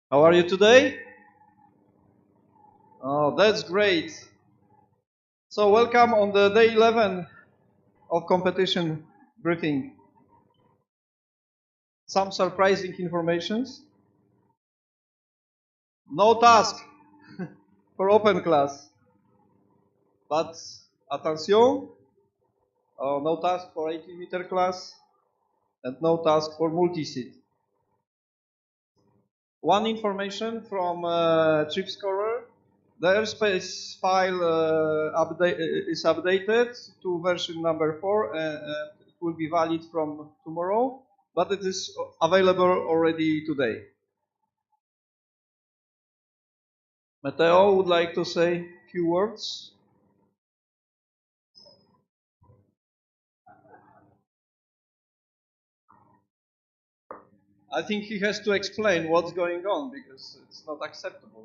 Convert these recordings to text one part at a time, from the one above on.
How are you today? Oh, that's great. So, welcome on the day 11 of competition briefing. Some surprising informations. No task for open class, but attention, no task for 80-meter class and no task for multi-seat. One information from Trip Scorer. The airspace file is updated to version number 4 and it will be valid from tomorrow, but it is available already today. Matteo would like to say a few words. I think he has to explain what's going on because it's not acceptable.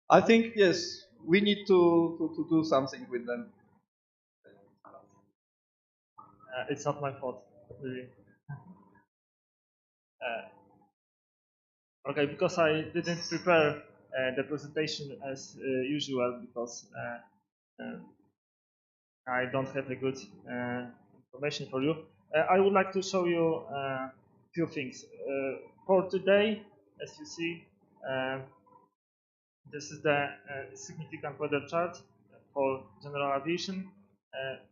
I think, yes, we need to do something with them. It's not my fault, really. Okay, because I didn't prepare the presentation as usual because I don't have a good information for you. I would like to show you a few things. For today, as you see, uh, this is the significant weather chart for general aviation.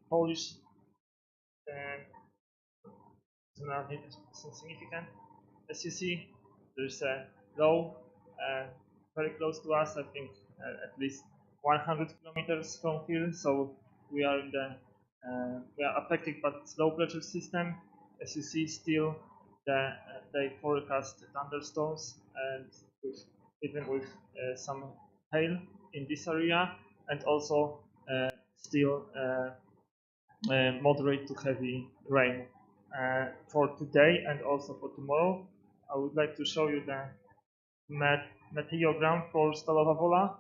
Polish general aviation is significant. As you see, there's a low very close to us, I think at least 100 kilometers from here. So we are in the we are affected by this low pressure system. As you see, still they forecast thunderstorms and even with some hail in this area, and also still moderate to heavy rain for today and also for tomorrow. I would like to show you the meteogram for Stalowa Wola.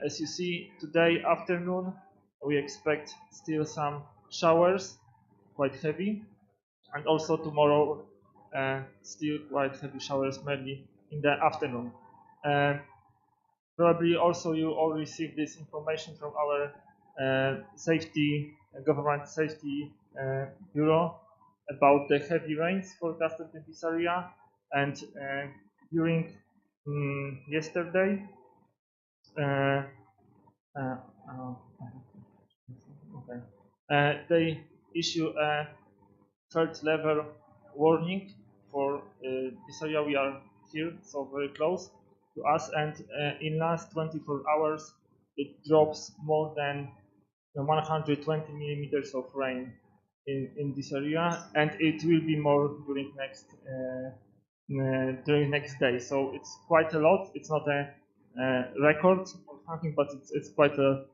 As you see, today afternoon we expect still some showers, quite heavy, and also tomorrow still quite heavy showers, mainly in the afternoon. Probably also you all received this information from our safety government safety bureau about the heavy rains forecasted in this area, and during yesterday uh, uh, uh, okay. They issue a third level warning for this area. We are here, so very close to us, and in last 24 hours it drops more than 120 millimeters of rain in this area, and it will be more during next day. So it's quite a lot. It's not a record or something, but it's quite a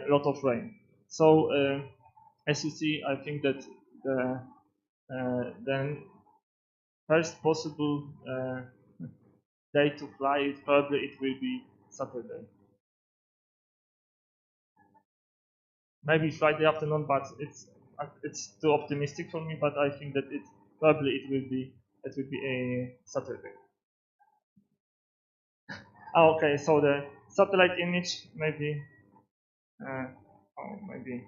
lot of rain. So as you see, I think that the then first possible day to fly it probably it will be Saturday. Maybe Friday afternoon, but it's too optimistic for me. But I think that it probably it will be a Saturday. Okay, so the satellite image maybe maybe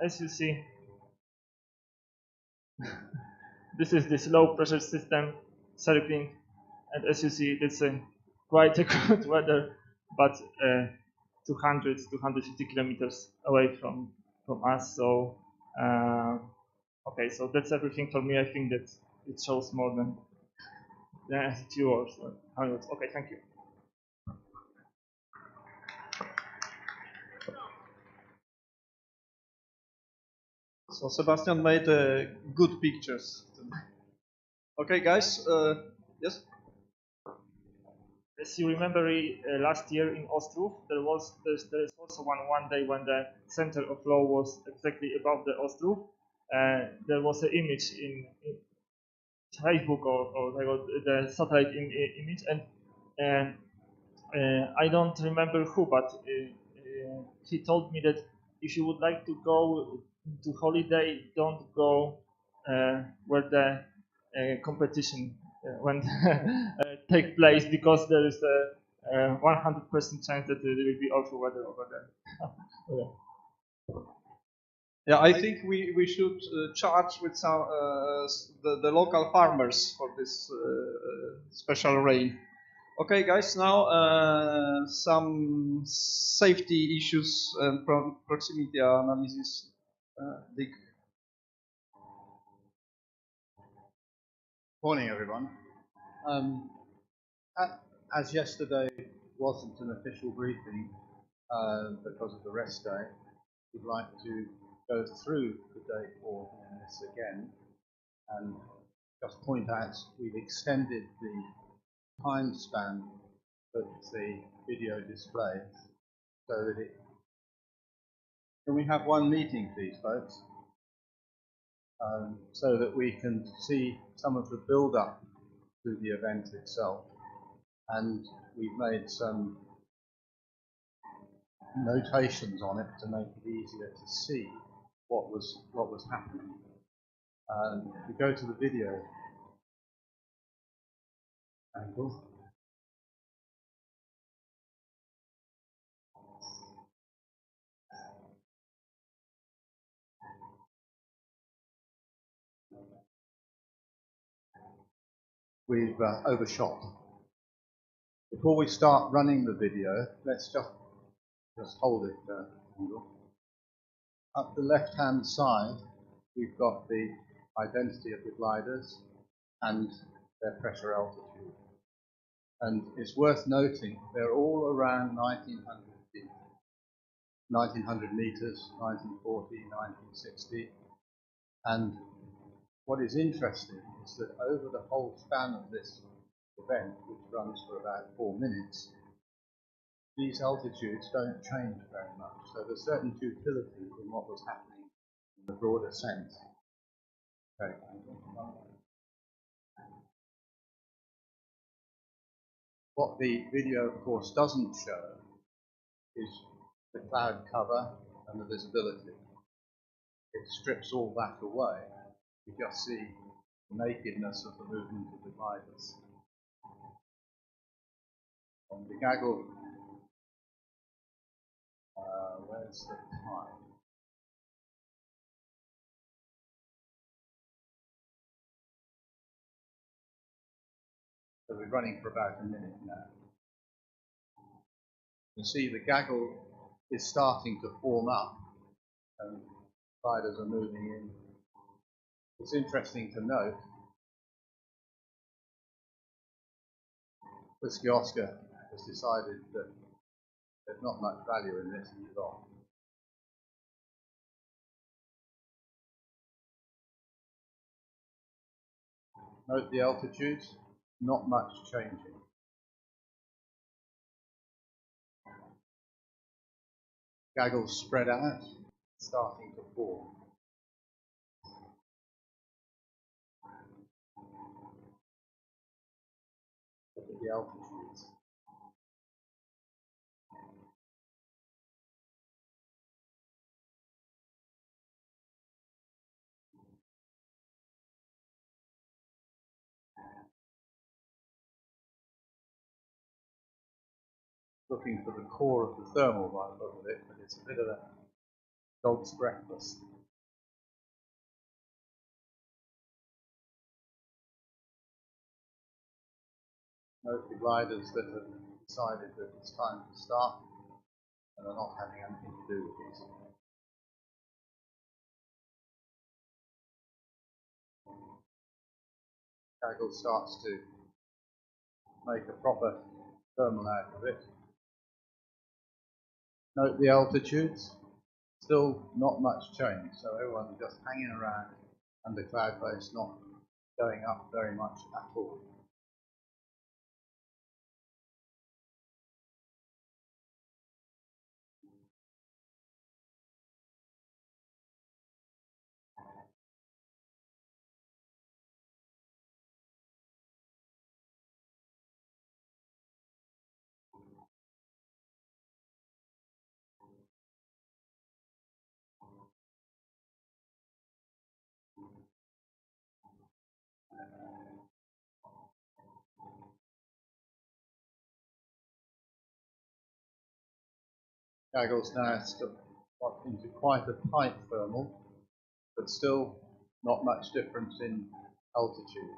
as you see, this is this low pressure system circling, and as you see, it's a quite a good weather, but 200 250 kilometers away from us. So okay, so that's everything for me. I think that it shows more than 2 hours. Okay, thank you. So Sebastian made good pictures. Okay, guys. Yes. As you remember, last year in Ostrów, there's also one day when the center of flow was exactly above the Ostrów. There was an image in Facebook or the satellite image, and I don't remember who, but he told me that if you would like to go to holiday, don't go where the competition when take place, because there is a 100% chance that there will be awful weather over there. Yeah, I think we should charge with some the local farmers for this special rain. Okay, guys. Now some safety issues and proximity analysis. Dick. Morning, everyone. As yesterday wasn't an official briefing because of the rest day, we'd like to go through the day 4 in this again and just point out we've extended the time span that the video displays so that it... Can we have one meeting, please, folks? So that we can see some of the build-up to the event itself. And we've made some notations on it to make it easier to see what was happening. If we go to the video angle, we've overshot. Before we start running the video, let's just hold it. Up the left-hand side, we've got the identity of the gliders and their pressure altitude. And it's worth noting they're all around 1900 feet, 1900 meters, 1940, 1960. And what is interesting is that over the whole span of this event, which runs for about 4 minutes, these altitudes don't change very much. So there's certain futility in what was happening in the broader sense. Okay. What the video, of course, doesn't show is the cloud cover and the visibility. It strips all that away. You just see the nakedness of the movement of the gliders. On the gaggle, where's the time? So we're running for about a minute now. You see the gaggle is starting to form up and gliders are moving in. It's interesting to note Whiskey Oscar has decided that there's not much value in this and he's off. Note the altitudes, not much changing. Gaggles spread out, starting to form. Look at the altitudes. Looking for the core of the thermal by the look of it, but it's a bit of a dog's breakfast. Note the gliders that have decided that it's time to start and are not having anything to do with these. Gaggle starts to make a proper thermal out of it. Note the altitudes, still not much change, so everyone's just hanging around under cloud base, not going up very much at all. Gaggle's now got into quite a tight thermal, but still not much difference in altitude.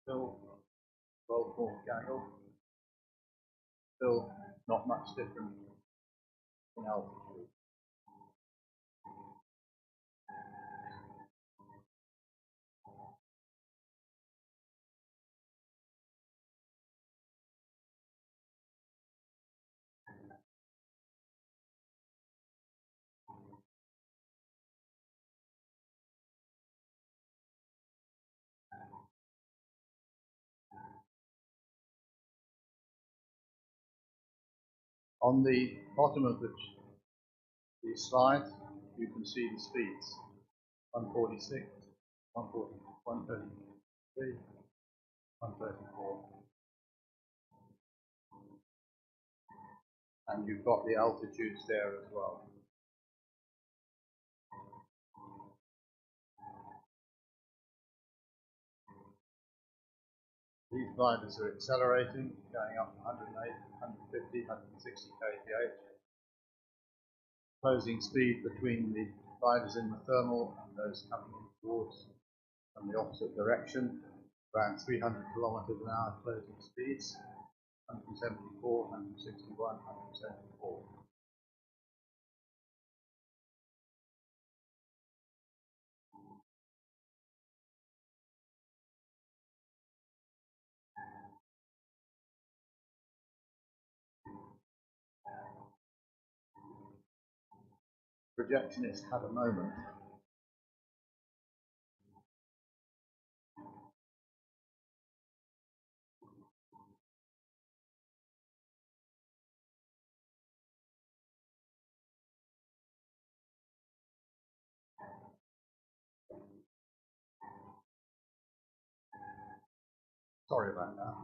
Still well-formed gaggle, still not much different in altitude. On the bottom of the slide, you can see the speeds: 146, 140, 133, 134. And you've got the altitudes there as well. These gliders are accelerating, going up 108, 150, 160 kph. Closing speed between the gliders in the thermal and those coming in towards from the opposite direction, around 300 kilometers an hour closing speeds, 174, 161, 174. Projectionist had a moment. Sorry about that.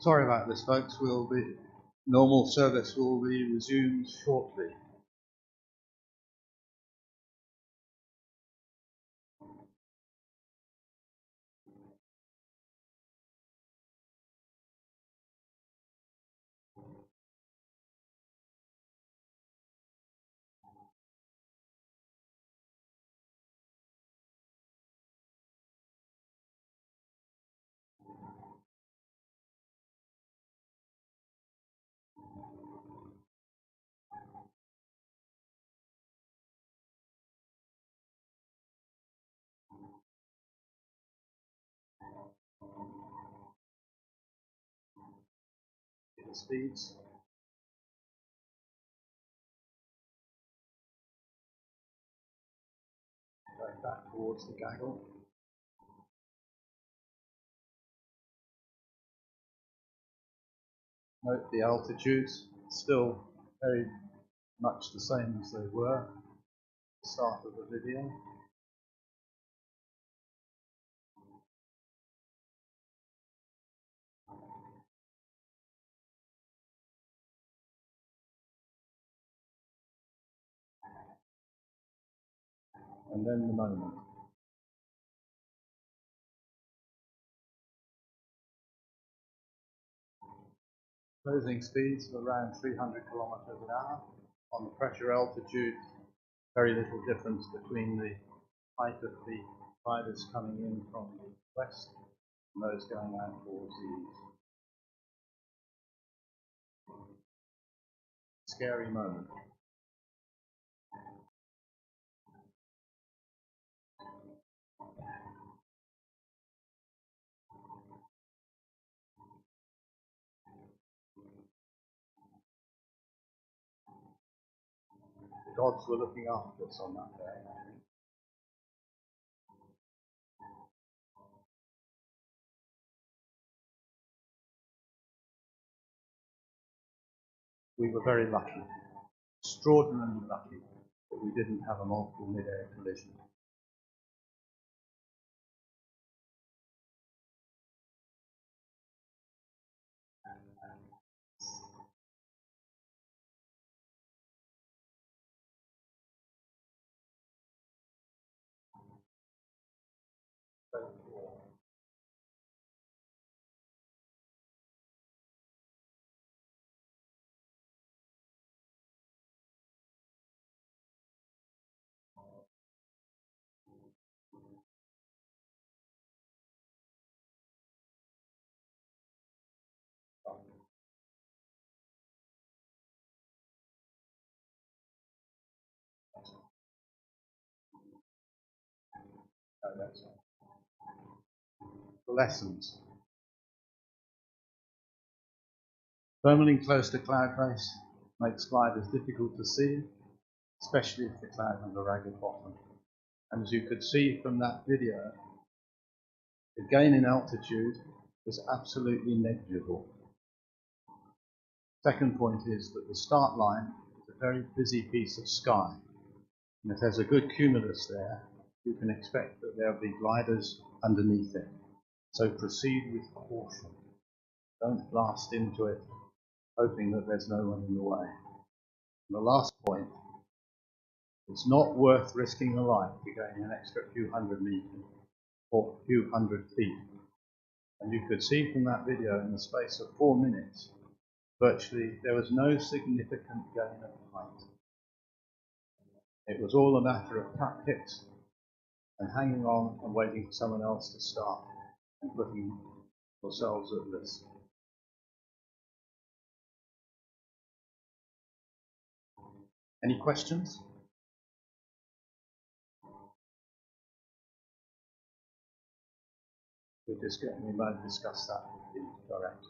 Sorry about this, folks. Normal service will be resumed shortly. The speeds. Going back towards the gaggle. Note the altitudes, still very much the same as they were at the start of the video. And then the moment. Closing speeds of around 300 kilometers an hour. On the pressure altitude, very little difference between the height of the gliders coming in from the west and those going out towards the east. Scary moment. the gods were looking after us on that day. We were very lucky, extraordinarily lucky, that we didn't have a multiple mid-air collision. That's the lessons. Firming close to cloud base makes gliders difficult to see, especially if the cloud has a ragged bottom. And as you could see from that video, the gain in altitude is absolutely negligible. Second point is that the start line is a very busy piece of sky. And if there's a good cumulus there, you can expect that there'll be gliders underneath it. So proceed with caution. Don't blast into it, hoping that there's no one in the way. And the last point, it's not worth risking a life to gain an extra few hundred meters or a few hundred feet. And you could see from that video, in the space of 4 minutes, virtually there was no significant gain of height. It was all a matter of tactics and hanging on and waiting for someone else to start and putting yourselves at risk. Any questions? We might discuss that with the director.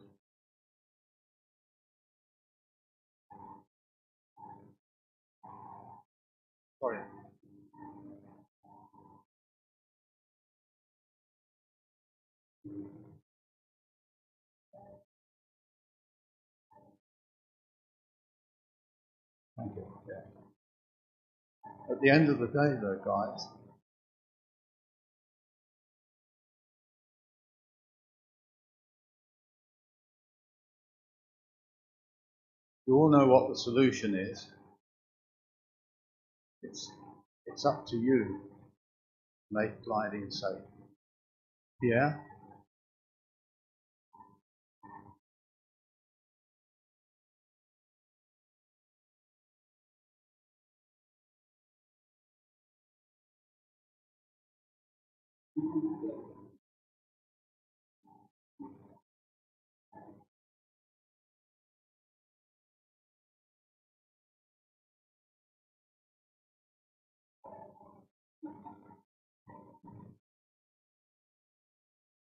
Sorry. Thank you. Yeah. At the end of the day, though, guys, you all know what the solution is. It's up to you to make gliding safe. Yeah?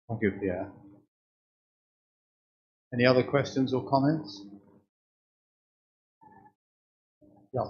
Thank you, Pierre. Any other questions or comments? Yeah.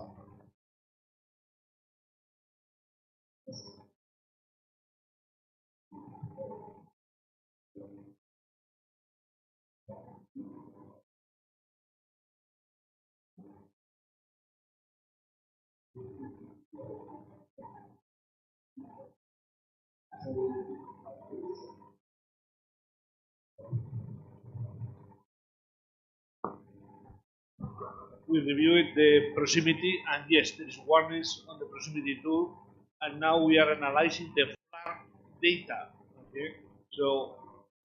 We reviewed the proximity, and yes, there is warnings on the proximity tool, and now we are analyzing the FLARM data. Okay, so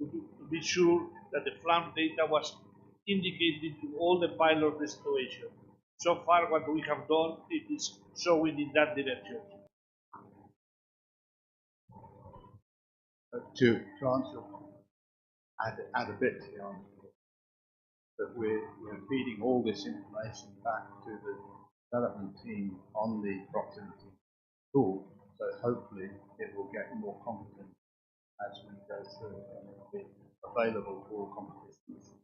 to be sure that the FLARM data was indicated to all the pilot the situation. So far, what we have done, it is showing in that direction. To answer, add a bit to the answer. That we're feeding all this information back to the development team on the proximity tool, so hopefully it will get more competent as we go through and it will be available for all competitions.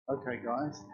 Okay, guys.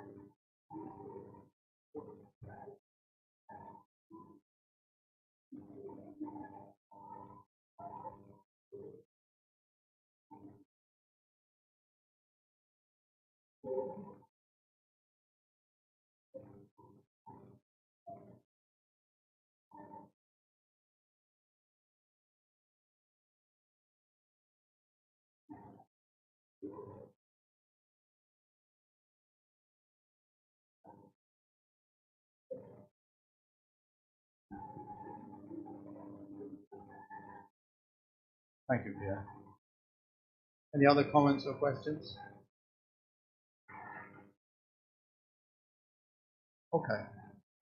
Thank you, Pierre. Any other comments or questions? Okay,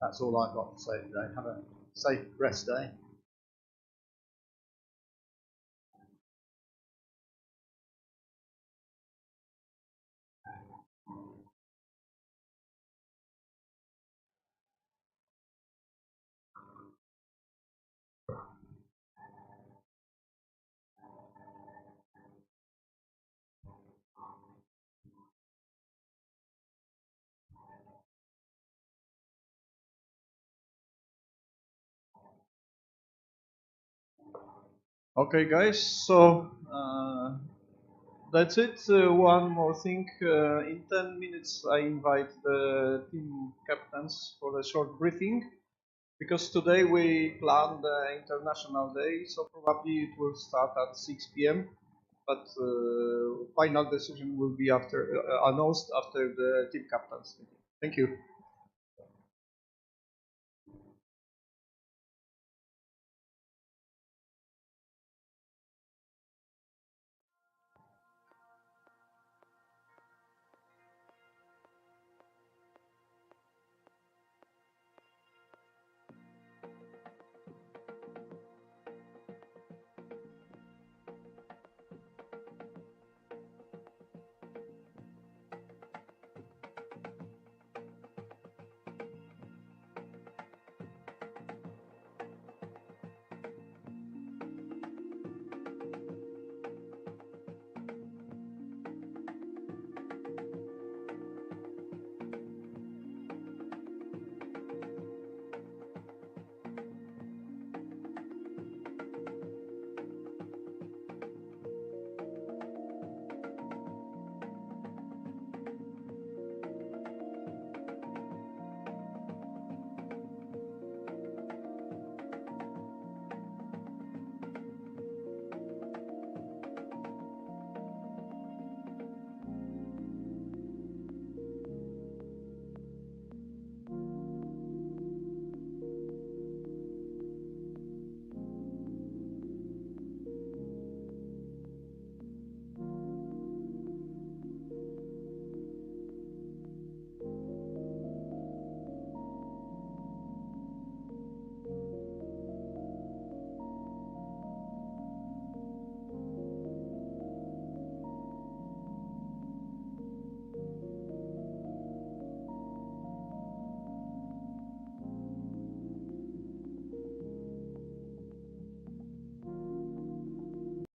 that's all I've got to say today. Have a safe rest day. Okay, guys. So that's it. One more thing. In 10 minutes, I invite the team captains for a short briefing. Because today we plan the International Day, so probably it will start at 6 p.m. But final decision will be after announced after the team captains meeting. Thank you.